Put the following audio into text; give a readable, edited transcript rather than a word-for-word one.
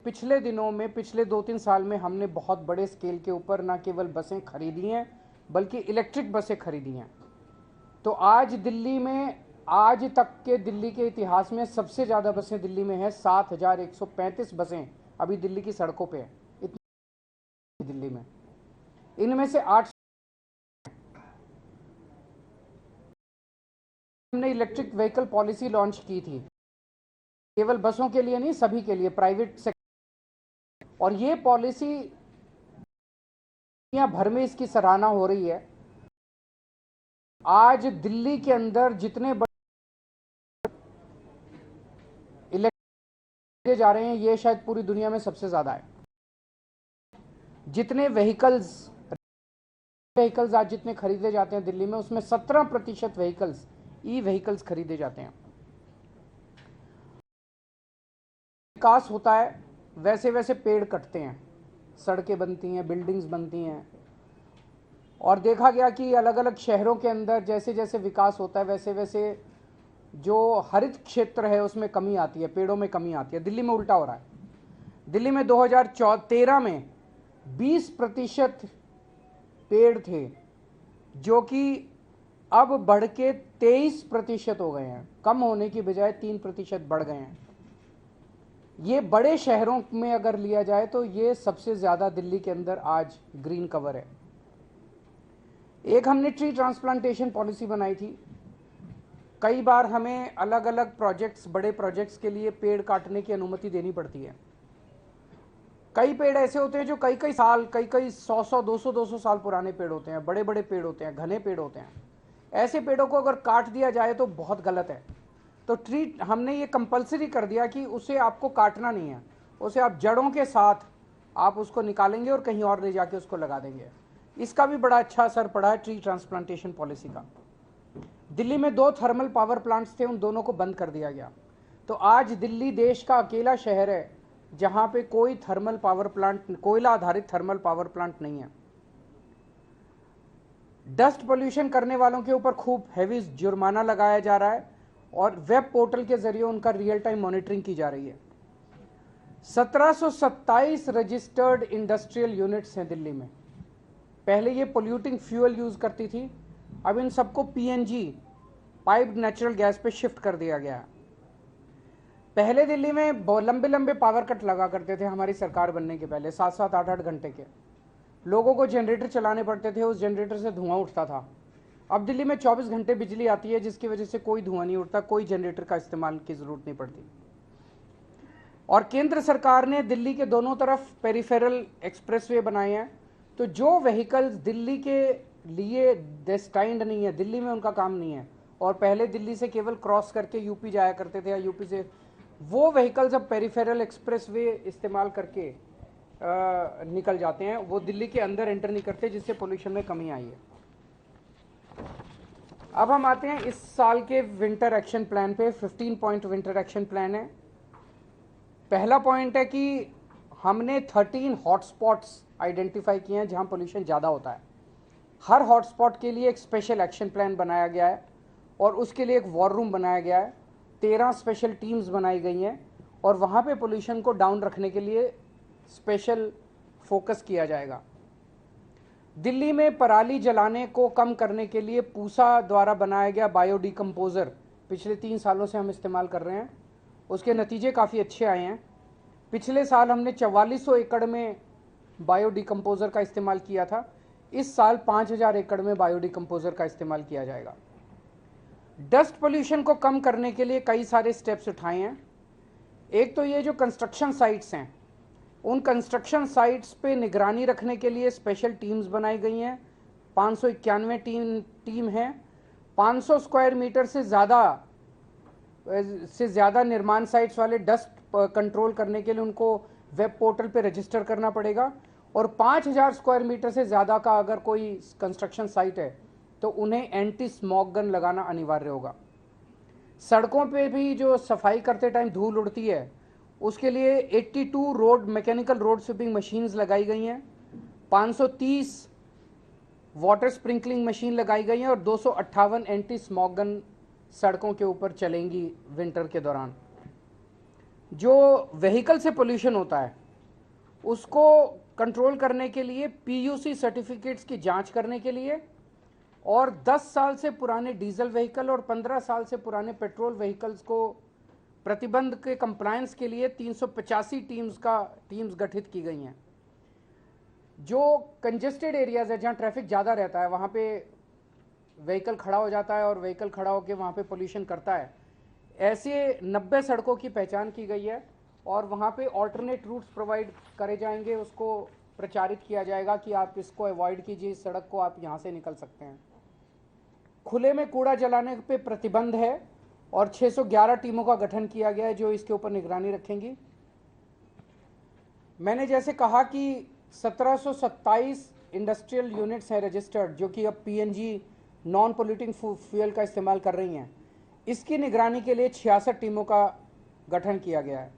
पिछले दिनों में, पिछले 2-3 साल में हमने बहुत बड़े स्केल के ऊपर ना केवल बसें खरीदी हैं बल्कि इलेक्ट्रिक बसें खरीदी हैं। तो आज दिल्ली में, आज तक के दिल्ली के इतिहास में सबसे ज़्यादा बसें दिल्ली में हैं। 7,135 बसें अभी दिल्ली की सड़कों पे हैं, इतनी दिल्ली में। इनमें से 8 हमने इलेक्ट्रिक व्हीकल पॉलिसी लॉन्च की थी, केवल बसों के लिए नहीं, सभी के लिए, प्राइवेट सेक्टर। और ये पॉलिसी दुनिया भर में इसकी सराहना हो रही है। आज दिल्ली के अंदर जितने बड़े इलेक्ट्रिक जा रहे हैं, ये शायद पूरी दुनिया में सबसे ज्यादा है। जितने व्हीकल्स आज जितने खरीदे जाते हैं दिल्ली में, उसमें 17% व्हीकल्स ई व्हीकल्स खरीदे जाते हैं। विकास होता है, वैसे वैसे पेड़ कटते हैं, सड़कें बनती हैं, बिल्डिंग्स बनती हैं। और देखा गया कि अलग अलग शहरों के अंदर जैसे जैसे विकास होता है, वैसे वैसे जो हरित क्षेत्र है उसमें कमी आती है, पेड़ों में कमी आती है। दिल्ली में उल्टा हो रहा है। दिल्ली में 2013 में 20% पेड़ थे, जो कि अब बढ़ के 23% हो गए हैं। कम होने की बजाय 3% बढ़ गए हैं। ये बड़े शहरों में अगर लिया जाए तो ये सबसे ज़्यादा दिल्ली के अंदर आज ग्रीन कवर है। एक हमने ट्री ट्रांसप्लांटेशन पॉलिसी बनाई थी। कई बार हमें अलग अलग प्रोजेक्ट्स, बड़े प्रोजेक्ट्स के लिए पेड़ काटने की अनुमति देनी पड़ती है। कई पेड़ ऐसे होते हैं जो कई कई साल, कई 100 200 साल पुराने पेड़ होते हैं, बड़े बड़े पेड़ होते हैं, घने पेड़ होते हैं। ऐसे पेड़ों को अगर काट दिया जाए तो बहुत गलत है। तो हमने ये कंपलसरी कर दिया कि उसे आपको काटना नहीं है, उसे आप जड़ों के साथ आप उसको निकालेंगे और कहीं और ले जाके उसको लगा देंगे। इसका भी बड़ा अच्छा असर पड़ा है ट्री ट्रांसप्लांटेशन पॉलिसी का। दिल्ली में 2 थर्मल पावर प्लांट्स थे, उन दोनों को बंद कर दिया गया। तो आज दिल्ली देश का अकेला शहर है जहां पे कोई थर्मल पावर प्लांट, कोयला आधारित थर्मल पावर प्लांट नहीं है। डस्ट पोल्यूशन करने वालों के ऊपर खूब हैवी जुर्माना लगाया जा रहा है और वेब पोर्टल के जरिए उनका रियल टाइम मॉनिटरिंग की जा रही है। 1727 रजिस्टर्ड इंडस्ट्रियल यूनिट्स हैं दिल्ली में। पहले ये पोल्यूटिंग फ्यूल यूज करती थी, अब इन सबको पीएनजी, पाइप्ड नेचुरल गैस पे शिफ्ट कर दिया गया। पहले दिल्ली में लंबे लंबे पावर कट लगा करते थे हमारी सरकार बनने के पहले, 7-7 8-8 घंटे के। लोगों को जनरेटर चलाने पड़ते थे, उस जनरेटर से धुआं उठता था। अब दिल्ली में 24 घंटे बिजली आती है, जिसकी वजह से कोई धुआं नहीं उठता, कोई जनरेटर का इस्तेमाल की जरूरत नहीं पड़ती। और केंद्र सरकार ने दिल्ली के दोनों तरफ पेरिफेरल एक्सप्रेसवे बनाए हैं। तो जो व्हीकल्स दिल्ली के लिए डेस्टाइंड नहीं है, दिल्ली में उनका काम नहीं है, और पहले दिल्ली से केवल क्रॉस करके यूपी जाया करते थे या यूपी से, वो व्हीकल्स अब पेरिफेरल एक्सप्रेसवे इस्तेमाल करके निकल जाते हैं। वो दिल्ली के अंदर एंटर नहीं करते, जिससे पोल्यूशन में कमी आई है। अब हम आते हैं इस साल के विंटर एक्शन प्लान पे। 15 पॉइंट विंटर एक्शन प्लान है। पहला पॉइंट है कि हमने 13 हॉटस्पॉट्स आइडेंटिफाई किए हैं जहां पोल्यूशन ज़्यादा होता है। हर हॉटस्पॉट के लिए एक स्पेशल एक्शन प्लान बनाया गया है और उसके लिए एक वॉर रूम बनाया गया है। 13 स्पेशल टीम्स बनाई गई हैं और वहाँ पे पोल्यूशन को डाउन रखने के लिए स्पेशल फोकस किया जाएगा। दिल्ली में पराली जलाने को कम करने के लिए पूसा द्वारा बनाया गया बायोडिकम्पोजर पिछले 3 सालों से हम इस्तेमाल कर रहे हैं। उसके नतीजे काफ़ी अच्छे आए हैं। पिछले साल हमने 4400 एकड़ में बायोडिकम्पोजर का इस्तेमाल किया था। इस साल 5000 एकड़ में बायोडिकम्पोजर का इस्तेमाल किया जाएगा। डस्ट पोल्यूशन को कम करने के लिए कई सारे स्टेप्स उठाए हैं। एक तो ये जो कंस्ट्रक्शन साइट्स हैं, उन कंस्ट्रक्शन साइट्स पे निगरानी रखने के लिए स्पेशल टीम्स बनाई गई हैं। 591 टीम है। 500 स्क्वायर मीटर से ज़्यादा निर्माण साइट्स वाले डस्ट कंट्रोल करने के लिए उनको वेब पोर्टल पे रजिस्टर करना पड़ेगा। और 5000 स्क्वायर मीटर से ज़्यादा का अगर कोई कंस्ट्रक्शन साइट है तो उन्हें एंटी स्मॉग गन लगाना अनिवार्य होगा। सड़कों पे भी जो सफाई करते टाइम धूल उड़ती है, उसके लिए 82 मैकेनिकल रोड स्वीपिंग मशीन्स लगाई गई हैं। 530 वाटर स्प्रिंकलिंग मशीन लगाई गई हैं और 258 एंटी स्मॉग गन सड़कों के ऊपर चलेंगी विंटर के दौरान। जो व्हीकल से पोल्यूशन होता है उसको कंट्रोल करने के लिए पीयूसी सर्टिफिकेट्स की जांच करने के लिए और 10 साल से पुराने डीजल व्हीकल और 15 साल से पुराने पेट्रोल व्हीकल्स को प्रतिबंध के कंप्लायंस के लिए 385 टीम्स गठित की गई हैं। जो कंजेस्टेड एरियाज है जहां ट्रैफिक ज़्यादा रहता है वहां पे व्हीकल खड़ा हो जाता है और व्हीकल खड़ा होकर वहां पे पोल्यूशन करता है, ऐसे 90 सड़कों की पहचान की गई है और वहाँ पे ऑल्टरनेट रूट्स प्रोवाइड करे जाएंगे। उसको प्रचारित किया जाएगा कि आप इसको अवॉइड कीजिए, इस सड़क को आप यहाँ से निकल सकते हैं। खुले में कूड़ा जलाने पे प्रतिबंध है और 611 टीमों का गठन किया गया है जो इसके ऊपर निगरानी रखेंगी। मैंने जैसे कहा कि 1727 इंडस्ट्रियल यूनिट्स हैं रजिस्टर्ड जो कि अब पीएनजी नॉन पोल्यूटिंग फ्यूल का इस्तेमाल कर रही हैं। इसकी निगरानी के लिए 66 टीमों का गठन किया गया है।